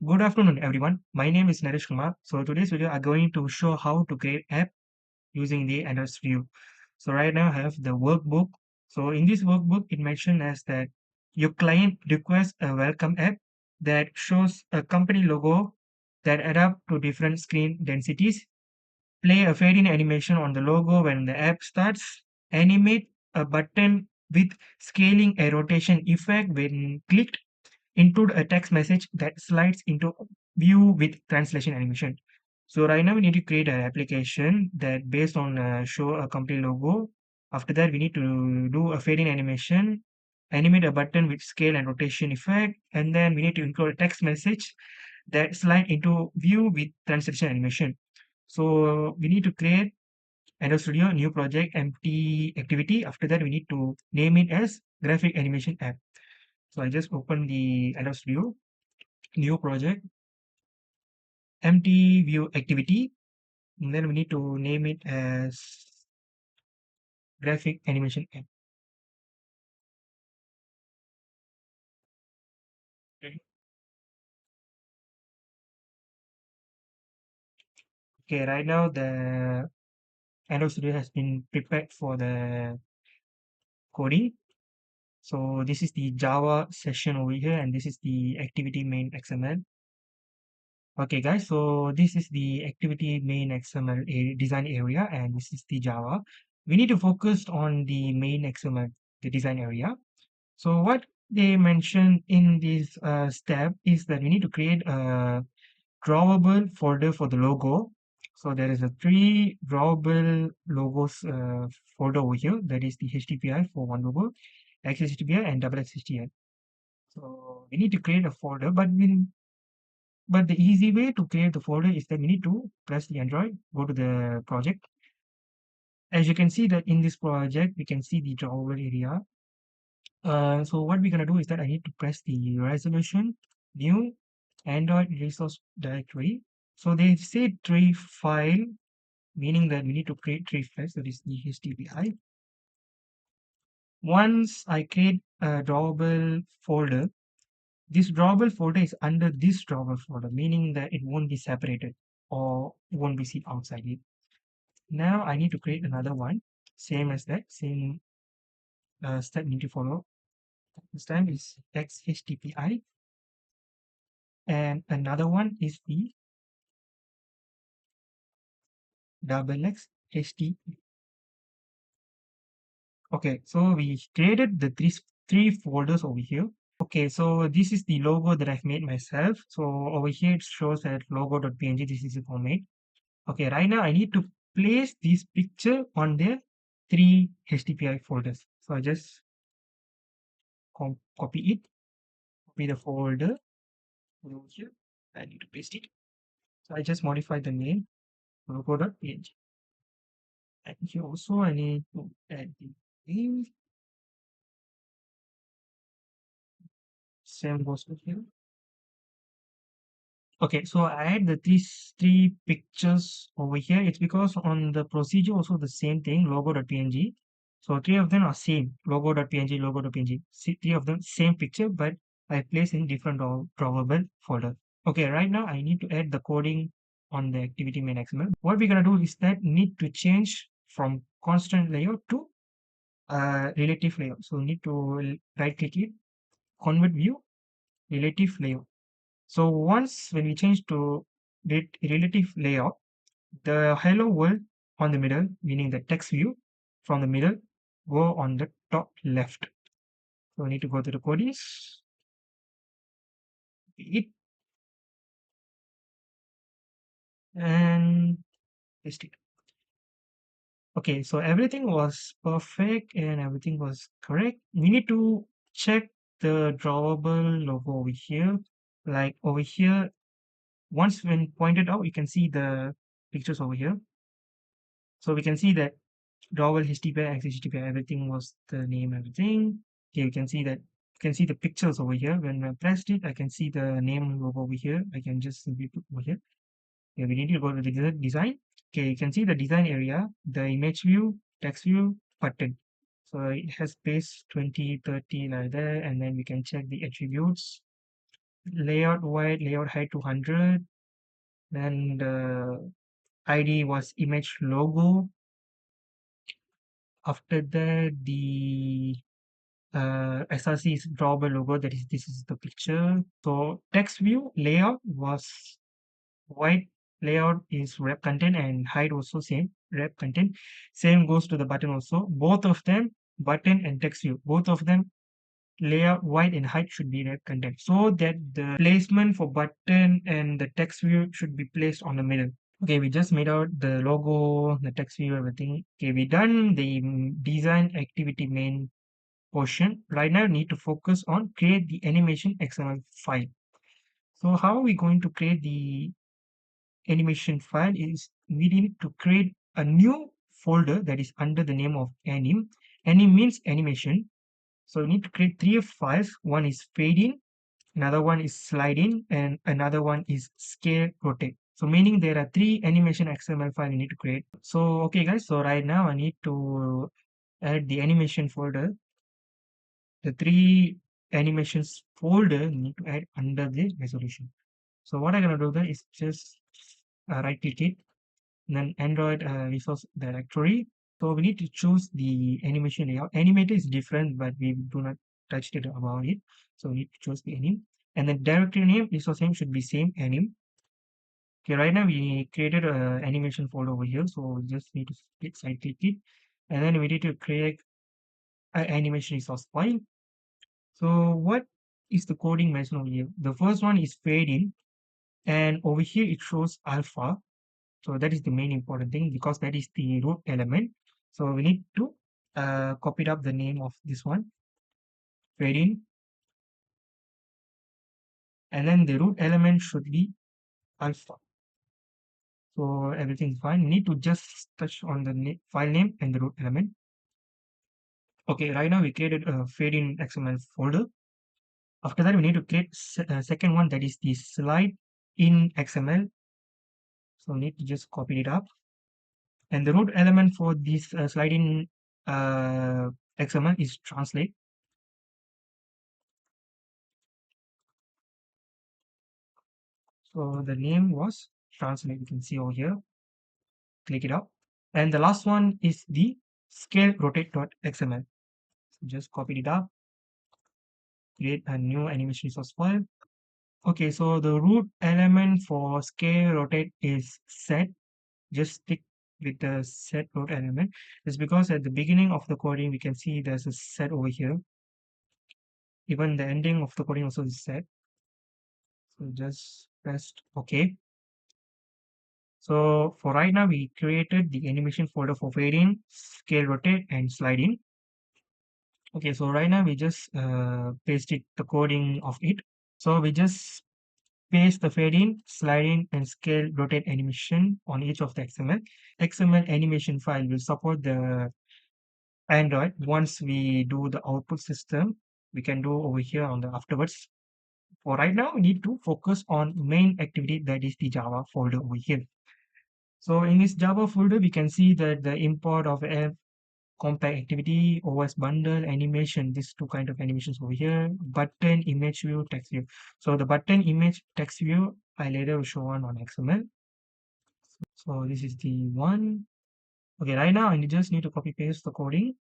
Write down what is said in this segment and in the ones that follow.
Good afternoon, everyone. My name is Naresh Kumar. So today's video, I'm going to show how to create app using the Android Studio. So right now, I have the workbook. So in this workbook, it mentioned as that your client requests a welcome app that shows a company logo that adapt to different screen densities. Play a fade-in animation on the logo when the app starts. Animate a button with scaling a rotation effect when clicked. Include a text message that slides into view with translation animation. So right now we need to create an application that based on show a company logo. After that we need to do a fading animation, animate a button with scale and rotation effect, and then we need to include a text message that slide into view with translation animation. So we need to create Android Studio new project empty activity. After that we need to name it as graphic animation app. So I just open the Android Studio new project empty view activity, and then we need to name it as graphic animation app. Okay, right now the Android Studio has been prepared for the coding. So this is the Java session over here, and this is the activity main XML. Okay, guys, so this is the activity main XML design area, and this is the Java. We need to focus on the main XML, the design area. So what they mentioned in this step is that we need to create a drawable folder for the logo. So there is a three drawable logos folder over here. That is the HTTPI for one logo, XHTTPI and XHTTPI. So we need to create a folder, but the easy way to create the folder is that we need to press the Android, go to the project. As you can see that in this project, we can see the drawable area. So what we're gonna do is that I need to press the resolution, new Android resource directory. So they say tree file, meaning that we need to create tree files, that is the HTTPI. Once I create a drawable folder, this drawable folder is under this drawable folder, meaning that it won't be separated or it won't be seen outside it. Now I need to create another one, same as that, same step need to follow. This time is XHTTPI, and another one is the double X HT. Okay, so we created the three folders over here. Okay, so this is the logo that I've made myself. So over here it shows that logo.png. This is the format. Okay, right now I need to place this picture on the three HTTPI folders. So I just copy it, copy the folder over here. I need to paste it. So I just modify the name logo.png. And here also I need to add the name. Same goes with here. Okay, so I add the three pictures over here. It's because on the procedure also the same thing, logo.png. So three of them are same, logo.png, logo.png. Three of them same picture, but I place in different drawable folder. Okay, right now I need to add the coding on the activity main XML. What we're gonna do is that need to change from constant layout to relative layout. So need to right click it, convert view, relative layout. So once when we change to relative layout, the hello world on the middle, meaning the text view from the middle, go on the top left. So we need to go to the codings, it, and paste it. Okay, so everything was perfect and everything was correct. We need to check the drawable logo over here. Like over here, once when pointed out, you can see the pictures over here. So we can see that drawable HTTP, XHTTP, everything was the name, everything. Okay, you can see that you can see the pictures over here. When I pressed it, I can see the name logo over here. I can just simply put over here. Okay, we need to go to the design. Okay, you can see the design area, the image view, text view, button. So it has space 20, 30 like that, and then we can check the attributes. layout wide, layout height 200. Then the ID was image logo. After that, the SRC is drawable logo. That is, this is the picture. So text view layout was white, layout is wrap content, and height also same wrap content. Same goes to the button also. Both of them, button and text view, both of them layout white and height should be wrap content, so that the placement for button and the text view should be placed on the middle. Okay, we just made out the logo, the text view, everything. Okay, we done the design activity main portion. Right now, we need to focus on create the animation XML file. So how are we going to create the animation file is we need to create a new folder that is under the name of anim. Anim means animation. So we need to create three files. One is fade in, another one is slide in, and another one is scale rotate. So meaning there are three animation XML file we need to create. So okay guys, so right now I need to add the animation folder. The three animations folder need to add under the resolution. So what I'm gonna do there is just right click it, then Android resource directory. So we need to choose the animation layout. Animator is different, but we do not touch it about it. So we need to choose the anim. And then directory name, resource name should be same anim. Okay, right now we created a animation folder over here. So we just need to side click it. And then we need to create an animation resource file. So what is the coding mentioned over here? The first one is fade in, and over here it shows alpha. So that is the main important thing because that is the root element. So we need to copy up the name of this one, fade in, and then the root element should be alpha. So everything's fine. Need to just touch on the file name and the root element. Okay, right now we created a fade in XML folder. After that, we need to create second one, that is the slide in XML. So we need to just copy it up. And the root element for this slide in XML is translate. So the name was translate. You can see over here. Click it up. And the last one is the scale rotate.xml. So just copy it up. Create a new animation resource file. Okay, so the root element for scale rotate is set. Just stick with the set root element. It's because at the beginning of the coding, we can see there's a set over here. Even the ending of the coding also is set. So just press OK. So for right now, we created the animation folder for fading, scale rotate, and sliding. Okay, so right now we just pasted the coding of it. So we just paste the fading, sliding, and scale rotate animation on each of the XML. XML animation file will support the Android. Once we do the output system, we can do over here on the afterwards. For right now, we need to focus on main activity, that is the Java folder over here. So in this Java folder, we can see that the import of a compact activity, OS bundle, animation, these two kind of animations over here, button, image view, text view. So the button, image, text view, I later will show on XML. So this is the one. Okay, right now I just need to copy paste the coding.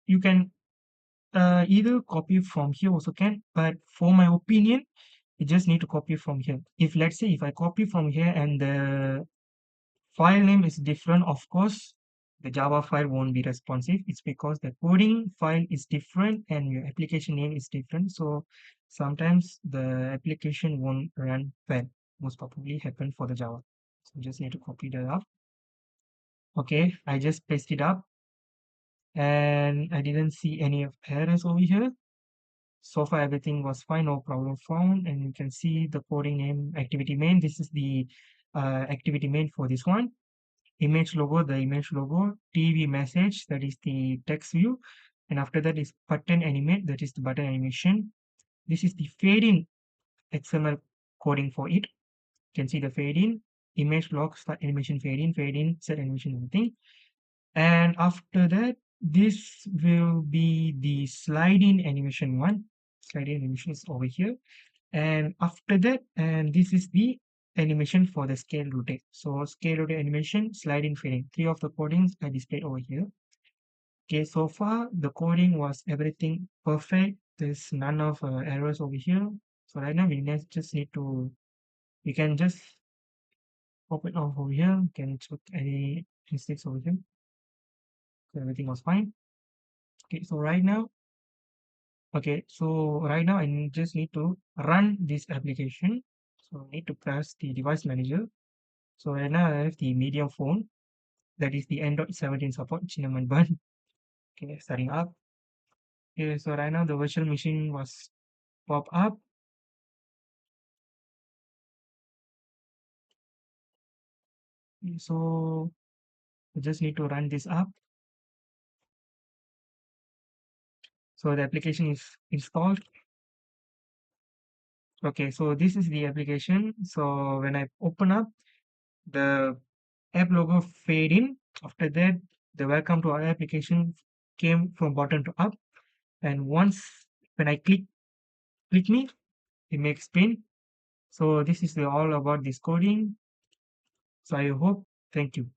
You can either copy from here also can, but for my opinion, you just need to copy from here. If let's say if I copy from here and the file name is different, of course, the Java file won't be responsive. It's because the coding file is different and your application name is different. So sometimes the application won't run well. Most probably happen for the Java. So just need to copy that up. Okay, I just paste it up and I didn't see any of errors over here. So far everything was fine, no problem found. And you can see the coding name activity main. This is the activity main for this one. Image logo, the image logo, TV message, that is the text view, and after that is button animate, that is the button animation. This is the fade in XML coding for it. You can see the fade in, image log, start animation, fade in, set animation, everything. And after that, this will be the slide-in animation one. Slide-in animation is over here. And after that, and this is the animation for the scale rotate. So scale rotate animation, slide-in fading. Three of the codings are displayed over here. Okay, so far the coding was everything perfect. There's none of errors over here. So right now just need to, you can just pop it off over here. You can check any mistakes over here. So everything was fine. Okay, so right now, I just need to run this application. So I need to press the device manager. So right now I have the medium phone. That is the Android 17 support, cinnamon bun. Okay, starting up. Okay, so right now the virtual machine was pop up. So I just need to run this up. So the application is installed. Okay, so this is the application. So when I open up, the app logo fade in. After that, the welcome to our application came from bottom to up. And once when I click me, it makes spin. So this is all about this coding. So I hope. Thank you.